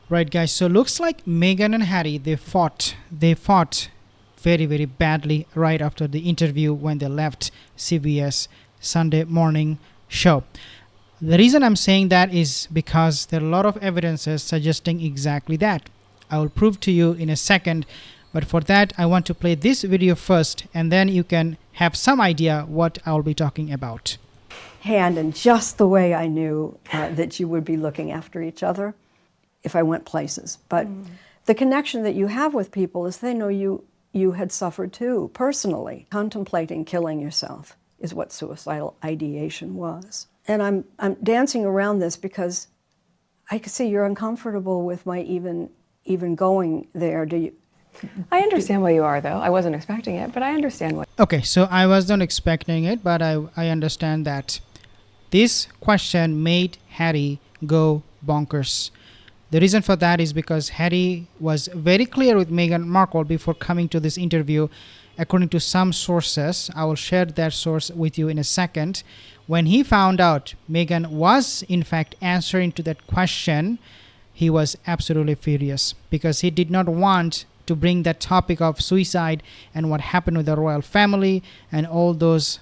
Right, guys. So looks like Meghan and Harry they fought. They fought very very badly right after the interview when they left CBS Sunday morning show. The reason I'm saying that is because there are a lot of evidences suggesting exactly that. I will prove to you in a second, but for that I want to play this video first and then you can have some idea what I'll be talking about. Hand in just the way I knew that you would be looking after each other if I went places. But the connection that you have with people is they know you had suffered too, personally. Contemplating killing yourself is what suicidal ideation was. And I'm dancing around this because I can see you're uncomfortable with my even going there. Do you? I understand why you are, though. I wasn't expecting it, but I understand why. Okay, so I wasn't expecting it, but I understand that this question made Harry go bonkers. The reason for that is because Harry was very clear with Meghan Markle before coming to this interview. According to some sources, I will share that source with you in a second. When he found out Meghan was in fact answering to that question, he was absolutely furious because he did not want to bring that topic of suicide and what happened with the royal family and all those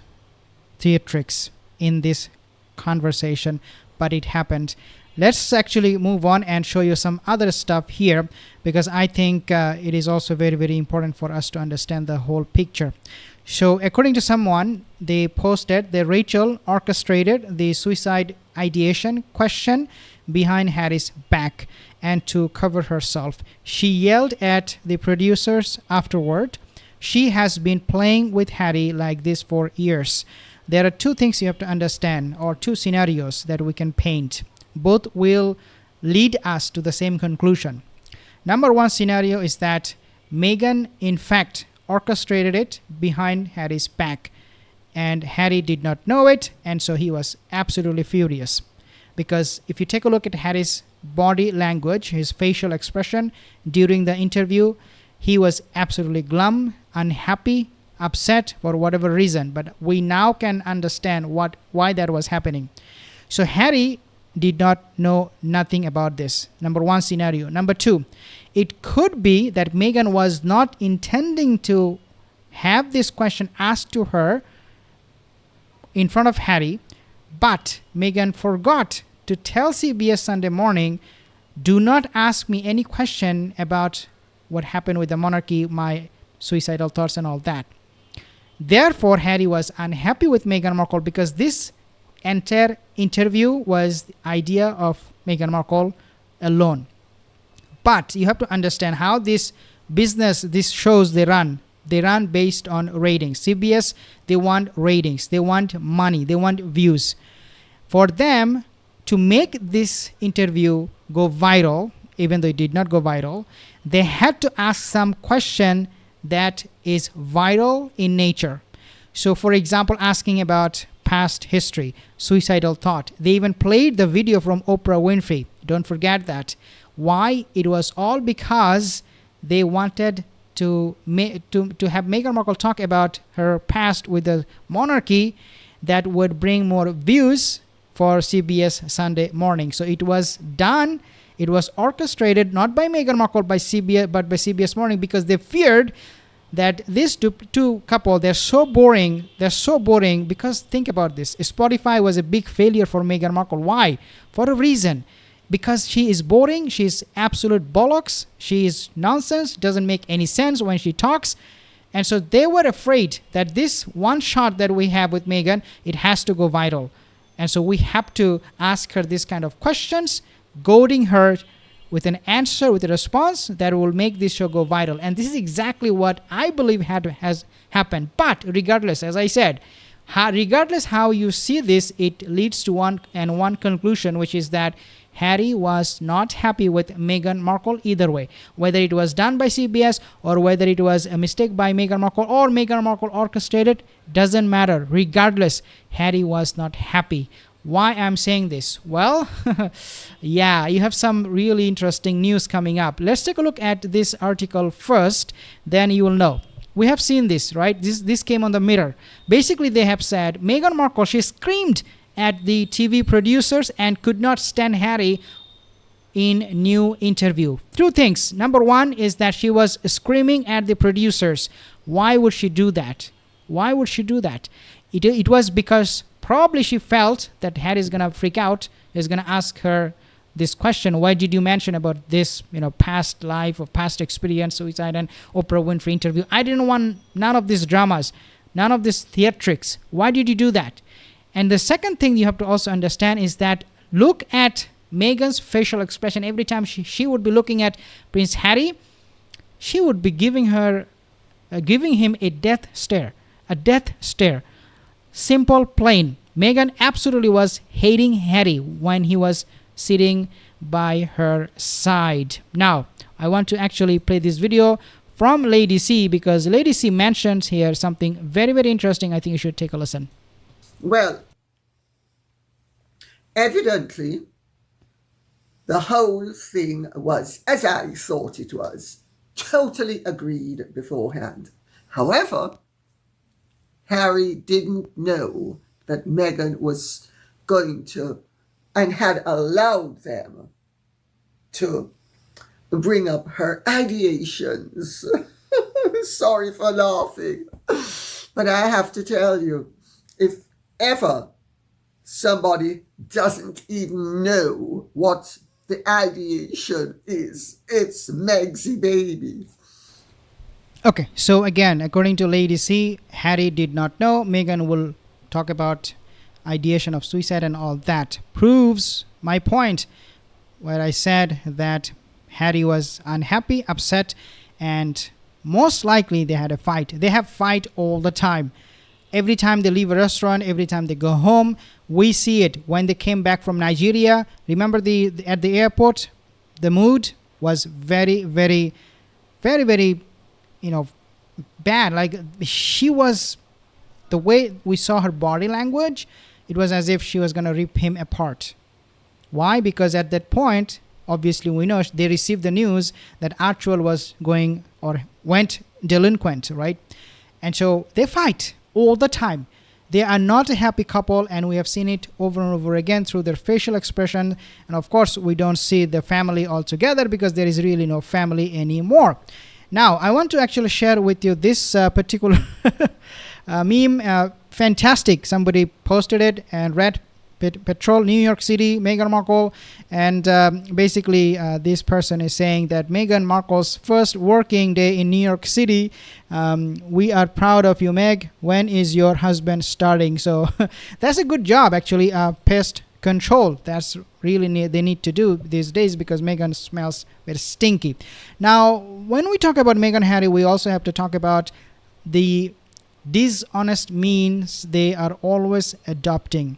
theatrics in this conversation, but it happened. Let's actually move on and show you some other stuff here because I think it is also very very important for us to understand the whole picture. So according to someone, they posted that Rachel orchestrated the suicide ideation question behind Harry's back and to cover herself. She yelled at the producers afterward. She has been playing with Harry like this for years. There are two things you have to understand, or two scenarios that we can paint. Both will lead us to the same conclusion. Number one scenario is that Meghan in fact orchestrated it behind Harry's back and Harry did not know it, and so he was absolutely furious. Because if you take a look at Harry's body language, his facial expression during the interview, he was absolutely glum, unhappy, upset for whatever reason, but we now can understand why that was happening. So Harry did not know nothing about this. Number one scenario. Number two, it could be that Meghan was not intending to have this question asked to her in front of Harry, but Meghan forgot to tell CBS Sunday morning, do not ask me any question about what happened with the monarchy, my suicidal thoughts and all that. Therefore, Harry was unhappy with Meghan Markle because this entire interview was the idea of Meghan Markle alone. But you have to understand how this business, these shows they run based on ratings. CBS, they want ratings, they want money, they want views. For them to make this interview go viral, even though it did not go viral, they had to ask some question that is viral in nature. So for example, asking about past history, suicidal thought. They even played the video from Oprah Winfrey. Don't forget that. Why? It was all because they wanted to have Meghan Markle talk about her past with the monarchy that would bring more views for CBS Sunday morning. So it was done. It was orchestrated not by Meghan Markle but by CBS Morning because they feared that these two couple, they're so boring because think about this. Spotify was a big failure for Meghan Markle. Why? For a reason. Because she is boring, she's absolute bollocks, she is nonsense, doesn't make any sense when she talks. And so they were afraid that this one shot that we have with Meghan, it has to go viral. And so we have to ask her this kind of questions, goading her with an answer, with a response that will make this show go viral. And this is exactly what I believe has happened. But regardless, as I said, regardless how you see this, it leads to one conclusion, which is that Harry was not happy with Meghan Markle either way. Whether it was done by CBS or whether it was a mistake by Meghan Markle or Meghan Markle orchestrated, doesn't matter. Regardless, Harry was not happy. Why I'm saying this? Well, yeah, you have some really interesting news coming up. Let's take a look at this article first, then you will know. We have seen this, right? This came on the Mirror. Basically, they have said Meghan Markle, she screamed at the TV producers and could not stand Harry in new interview? Two things. Number one is that she was screaming at the producers. Why would she do that? Why would she do that? It was because probably she felt that Harry is going to freak out, is going to ask her this question: why did you mention about this, past life or past experience, suicide, and Oprah Winfrey interview? I didn't want none of these dramas, none of this theatrics. Why did you do that? And the second thing you have to also understand is that look at Meghan's facial expression. Every time she would be looking at Prince Harry, she would be giving him a death stare. A death stare. Simple, plain. Meghan absolutely was hating Harry when he was sitting by her side. Now, I want to actually play this video from Lady C, because Lady C mentions here something very, very interesting. I think you should take a listen. Well, evidently, the whole thing was as I thought it was. Totally agreed beforehand. However, Harry didn't know that Meghan was going to and had allowed them to bring up her ideations. Sorry for laughing, but I have to tell you, if ever somebody doesn't even know what the ideation is, it's Megsy baby. Okay, so again, according to Lady C, Harry did not know. Meghan will talk about ideation of suicide and all that. Proves my point where I said that Harry was unhappy, upset, and most likely they had a fight. They have fight all the time. Every time they leave a restaurant, every time they go home, we see it. When they came back from Nigeria, remember at the airport, the mood was very, very, very, very, bad. Like she was, the way we saw her body language, it was as if she was going to rip him apart. Why? Because at that point, obviously we know they received the news that Archwell was going or went delinquent, right? And so they fight all the time. They are not a happy couple, and we have seen it over and over again through their facial expression. And of course, we don't see the family altogether because there is really no family anymore. Now, I want to actually share with you this particular meme. Fantastic. Somebody posted it, and Red Patrol, New York City, Meghan Markle. And basically, this person is saying that Meghan Markle's first working day in New York City. We are proud of you, Meg. When is your husband starting? So that's a good job, actually. Pest control. That's really they need to do these days because Meghan smells very stinky. Now, when we talk about Meghan and Harry, we also have to talk about the dishonest means they are always adopting.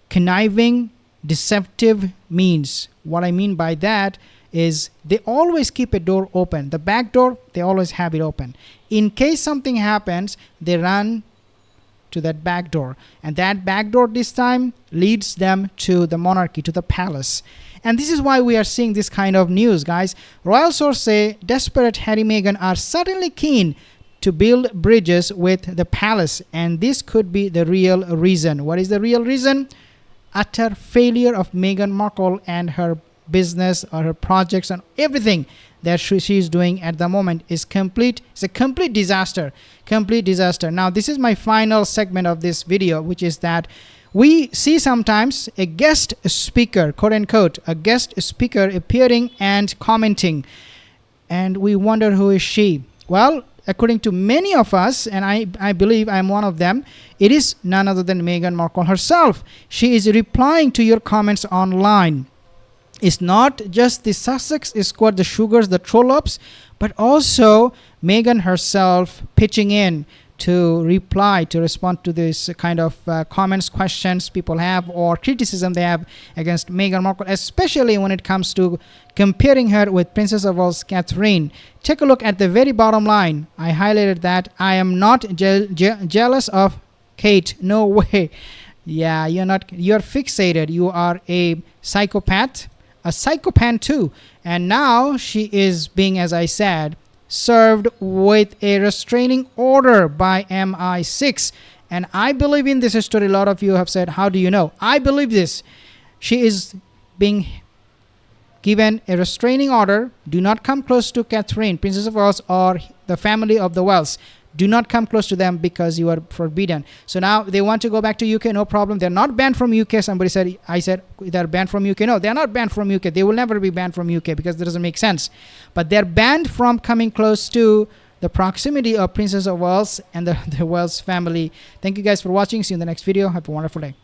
Conniving, deceptive means. What I mean by that is they always keep a door open. The back door, they always have it open. In case something happens, they run to that back door. And that back door this time leads them to the monarchy, to the palace. And this is why we are seeing this kind of news, guys. Royal sources say desperate Harry and Meghan are certainly keen to build bridges with the palace. And this could be the real reason. What is the real reason? Utter failure of Meghan Markle and her business or her projects and everything that she is doing at the moment is complete. It's a complete disaster. Complete disaster. Now, this is my final segment of this video, which is that we see sometimes a guest speaker, quote unquote, a guest speaker appearing and commenting. And we wonder, who is she? Well, according to many of us, and I believe I'm one of them, it is none other than Meghan Markle herself. She is replying to your comments online. It's not just the Sussex squad, the Sugars, the Trollops, but also Meghan herself pitching in to reply, to respond to this kind of comments, questions people have, or criticism they have against Meghan Markle, especially when it comes to comparing her with Princess of Wales Catherine. Take a look at the very bottom line. I highlighted that. I am not jealous of Kate. No way. Yeah, you're fixated. You are a psychopath too. And now she is being, as I said, served with a restraining order by MI6. And I believe in this story. A lot of you have said, how do you know? I believe this. She is being given a restraining order. Do not come close to Catherine, Princess of Wales, or the family of the Wales. Do not come close to them because you are forbidden. So now they want to go back to UK, no problem. They're not banned from UK. Somebody said, I said, they're banned from UK. No, they're not banned from UK. They will never be banned from UK because that doesn't make sense. But they're banned from coming close to the proximity of Princess of Wales and the Wales family. Thank you guys for watching. See you in the next video. Have a wonderful day.